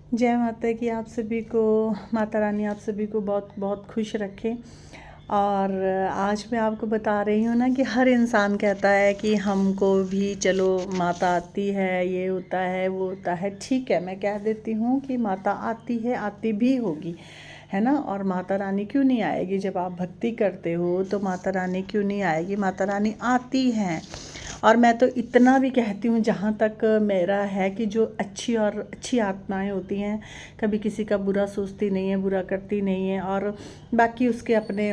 जय माता की आप सभी को। माता रानी आप सभी को बहुत बहुत खुश रखे। और आज मैं आपको बता रही हूँ ना कि हर इंसान कहता है कि हमको भी चलो माता आती है, ये होता है वो होता है। ठीक है, मैं कह देती हूँ कि माता आती है, आती भी होगी, है ना। और माता रानी क्यों नहीं आएगी? जब आप भक्ति करते हो तो माता रानी क्यों नहीं आएगी? माता रानी आती हैं। और मैं तो इतना भी कहती हूँ, जहाँ तक मेरा है, कि जो अच्छी और अच्छी आत्माएं होती हैं कभी किसी का बुरा सोचती नहीं है, बुरा करती नहीं है। और बाकी उसके अपने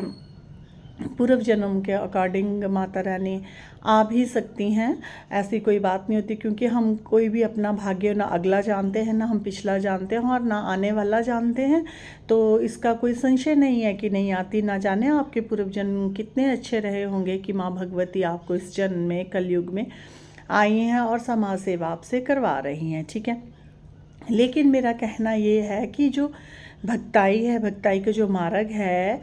पूर्व जन्म के अकॉर्डिंग माता रानी आ भी सकती हैं। ऐसी कोई बात नहीं होती, क्योंकि हम कोई भी अपना भाग्य ना अगला जानते हैं, ना हम पिछला जानते हैं, और ना आने वाला जानते हैं। तो इसका कोई संशय नहीं है कि नहीं आती। ना जाने आपके पूर्व जन्म कितने अच्छे रहे होंगे कि माँ भगवती आपको इस जन्म में, कलयुग में आई हैं और समाज सेवा आपसे करवा रही हैं। ठीक है, लेकिन मेरा कहना ये है कि जो भक्ताई है, भक्ताई का जो मार्ग है,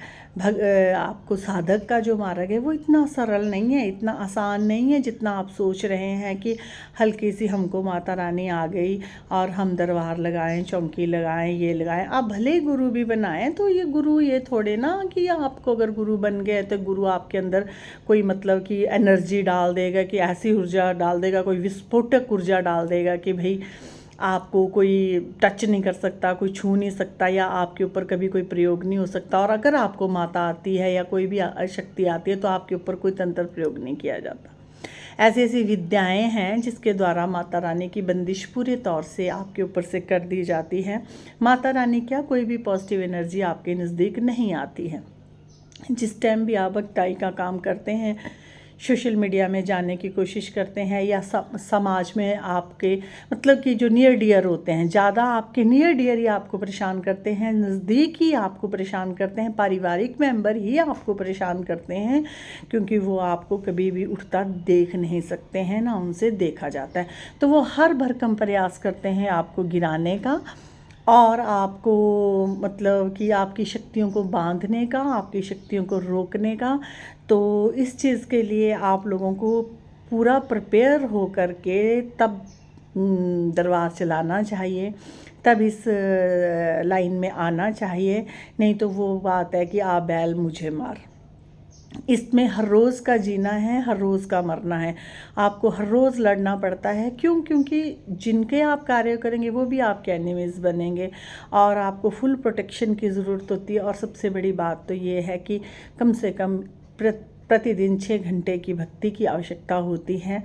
आपको साधक का जो मार्ग है, वो इतना सरल नहीं है, इतना आसान नहीं है जितना आप सोच रहे हैं कि हल्की सी हमको माता रानी आ गई और हम दरबार लगाएं, चौकी लगाएं, ये लगाएं। आप भले ही गुरु भी बनाएं तो ये गुरु ये थोड़े ना कि आपको अगर गुरु बन गए तो गुरु आपके अंदर कोई मतलब कि एनर्जी डाल देगा, कि ऐसी ऊर्जा डाल देगा, कोई विस्फोटक ऊर्जा डाल देगा कि भाई आपको कोई टच नहीं कर सकता, कोई छू नहीं सकता, या आपके ऊपर कभी कोई प्रयोग नहीं हो सकता। और अगर आपको माता आती है या कोई भी शक्ति आती है तो आपके ऊपर कोई तंत्र प्रयोग नहीं किया जाता। ऐसी ऐसी विद्याएं हैं जिसके द्वारा माता रानी की बंदिश पूरे तौर से आपके ऊपर से कर दी जाती है। माता रानी क्या, कोई भी पॉजिटिव एनर्जी आपके नज़दीक नहीं आती है। जिस टाइम भी आप भक्ताई का काम करते हैं, सोशल मीडिया में जाने की कोशिश करते हैं, या समाज में आपके मतलब कि जो नियर डियर होते हैं, ज़्यादा आपके नियर डियर ही आपको परेशान करते हैं, नज़दीक ही आपको परेशान करते हैं, पारिवारिक मेंबर ही आपको परेशान करते हैं, क्योंकि वो आपको कभी भी उठता देख नहीं सकते हैं, ना उनसे देखा जाता है। तो वो हर भरकम प्रयास करते हैं आपको गिराने का, और आपको मतलब कि आपकी शक्तियों को बांधने का, आपकी शक्तियों को रोकने का। तो इस चीज़ के लिए आप लोगों को पूरा प्रिपेयर हो कर के तब दरबार चलाना चाहिए, तब इस लाइन में आना चाहिए। नहीं तो वो बात है कि आ बैल मुझे मार। इसमें हर रोज़ का जीना है, हर रोज़ का मरना है। आपको हर रोज़ लड़ना पड़ता है। क्यों? क्योंकि जिनके आप कार्य करेंगे वो भी आपके एनिमीज़ बनेंगे, और आपको फुल प्रोटेक्शन की ज़रूरत होती है। और सबसे बड़ी बात तो ये है कि कम से कम प्रतिदिन 6 घंटे की भक्ति की आवश्यकता होती है।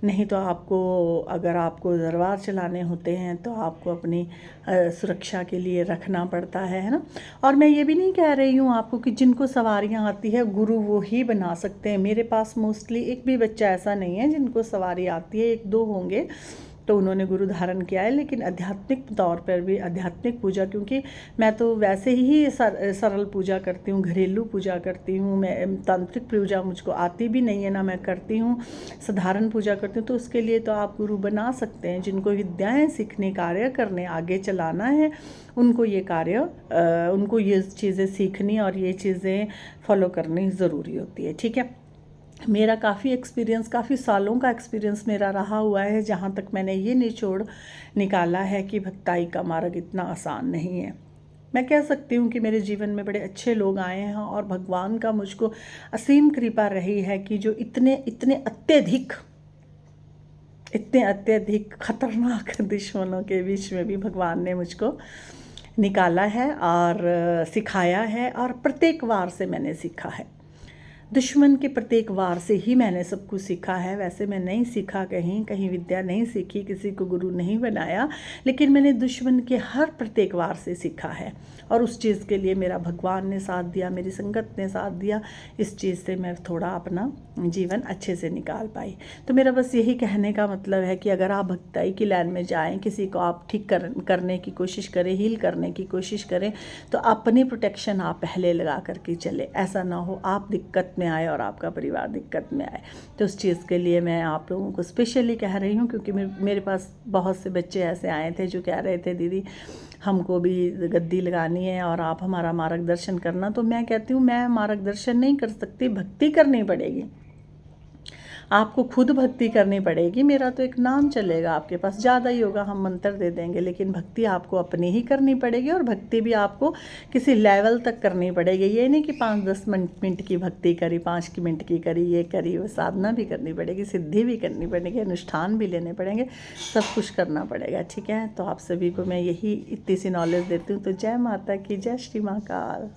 नहीं तो आपको, अगर आपको दरबार चलाने होते हैं तो आपको अपनी सुरक्षा के लिए रखना पड़ता है ना। और मैं ये भी नहीं कह रही हूँ आपको कि जिनको सवारियाँ आती है गुरु वो ही बना सकते हैं। मेरे पास मोस्टली एक भी बच्चा ऐसा नहीं है जिनको सवारी आती है, एक दो होंगे तो उन्होंने गुरु धारण किया है। लेकिन आध्यात्मिक तौर पर भी, आध्यात्मिक पूजा, क्योंकि मैं तो वैसे ही सरल पूजा करती हूँ, घरेलू पूजा करती हूँ। मैं तांत्रिक पूजा मुझको आती भी नहीं है, ना मैं करती हूँ, साधारण पूजा करती हूँ। तो उसके लिए तो आप गुरु बना सकते हैं। जिनको विद्याएं सीखने, कार्य करने, आगे चलाना है, उनको ये कार्य उनको ये चीज़ें सीखनी और ये चीज़ें फॉलो करनी ज़रूरी होती है। ठीक है, मेरा काफ़ी एक्सपीरियंस, काफ़ी सालों का एक्सपीरियंस मेरा रहा हुआ है, जहाँ तक मैंने ये निचोड़ निकाला है कि भक्ताई का मार्ग इतना आसान नहीं है। मैं कह सकती हूँ कि मेरे जीवन में बड़े अच्छे लोग आए हैं, और भगवान का मुझको असीम कृपा रही है कि जो इतने इतने अत्यधिक खतरनाक दुश्मनों के बीच में भी भगवान ने मुझको निकाला है और सिखाया है। और प्रत्येक वार से मैंने सीखा है। दुश्मन के प्रत्येक वार से ही मैंने सब कुछ सीखा है। वैसे मैं नहीं सीखा, कहीं कहीं विद्या नहीं सीखी, किसी को गुरु नहीं बनाया, लेकिन मैंने दुश्मन के हर प्रत्येक वार से सीखा है। और उस चीज़ के लिए मेरा भगवान ने साथ दिया, मेरी संगत ने साथ दिया। इस चीज़ से मैं थोड़ा अपना जीवन अच्छे से निकाल पाई। तो मेरा बस यही कहने का मतलब है कि अगर आप भक्ताई की लाइन में जाएं, किसी को आप ठीक करने की कोशिश करें, हील करने की कोशिश करें, तो अपनी प्रोटेक्शन आप पहले लगा करके चले। ऐसा ना हो आप दिक्कत में आए और आपका परिवार दिक्कत में आए। तो उस चीज़ के लिए मैं आप लोगों को स्पेशली कह रही हूँ, क्योंकि मेरे पास बहुत से बच्चे ऐसे आए थे जो कह रहे थे दीदी हमको भी गद्दी लगानी है और आप हमारा मार्गदर्शन करना। तो मैं कहती हूँ मैं मार्गदर्शन नहीं कर सकती, भक्ति करनी पड़ेगी। आपको खुद भक्ति करनी पड़ेगी। मेरा तो एक नाम चलेगा आपके पास, ज़्यादा ही होगा, हम मंत्र दे देंगे, लेकिन भक्ति आपको अपनी ही करनी पड़ेगी। और भक्ति भी आपको किसी लेवल तक करनी पड़ेगी। ये नहीं कि 5-10 मिनट की भक्ति करी, 5 मिनट की करी, ये करी, वो साधना भी करनी पड़ेगी, सिद्धि भी करनी पड़ेगी, अनुष्ठान भी लेने पड़ेंगे, सब कुछ करना पड़ेगा। ठीक है, तो आप सभी को मैं यही इतनी सी नॉलेज देती हूँ। तो जय माता की, जय श्री महाकाल।